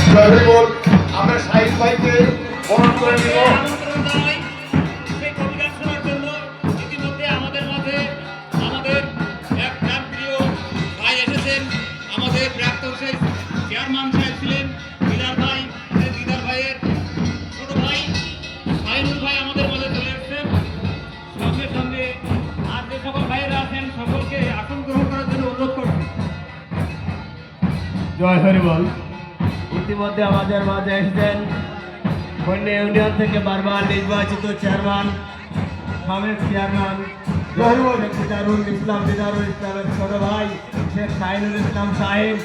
আমরা সাহিদ ভাইকে বরণ করে নিব। আমাদের প্রাক্তন চেয়ারম্যান সাহেব ছিলেন দিদার ভাই, দিদার ভাইয়ের ছোট ভাই সাইনুল ভাই আমাদের মাঝে চলে এসেছেন। সঙ্গে সঙ্গে আর যে সকল ভাইয়েরা আছেন সকলকে আসন গ্রহণ করার জন্য অনুরোধ করছি। জয় হরিবল। ইতিমধ্যে আমাদের মাঝে এসেছেন বন্যা ইউনিয়ন থেকে বারবার নির্বাচিত চেয়ারম্যান, সাবেক চেয়ারম্যান দিদারুল ইসলামের ছোট ভাই শেখ সাইনুল ইসলাম সাহেব।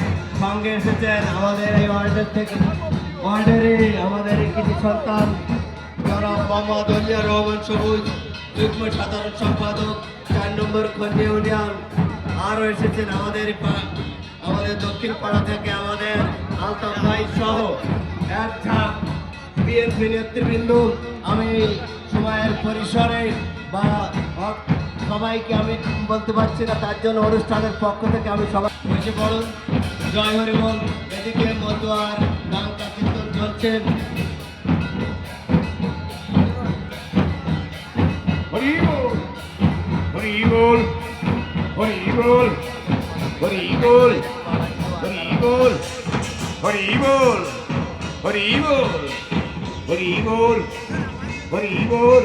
সঙ্গে এসেছেন আমাদের এই ওয়ার্ডেরই আমাদের কিছু সন্তান জনাব মোহাম্মদ ওলিয়ার রহমান সবুজ, যুগ্ম সাধারণ সম্পাদক 4 নম্বর খন্ডে ইউনিয়ন। আরও এসেছেন আমাদের দক্ষিণ পাড়া থেকে আমাদের আলতাফ ভাই সহ এক ঝাঁক বিএনপি নেতৃবৃন্দ। আমি সময়ের পরিসরে বা সবাইকে আমি বলতে পারছি না, তার জন্য অনুষ্ঠানের পক্ষ থেকে আমি সবাই বসে পড়ুন। জয় হরিবল। এদিকে মতুয়ার ডাঙ্কা কীর্তন চলছেন। হরিবল হরিবল হরিবল হরিবল হরিবল হরিবল হরিবল হরিবল হরিবল।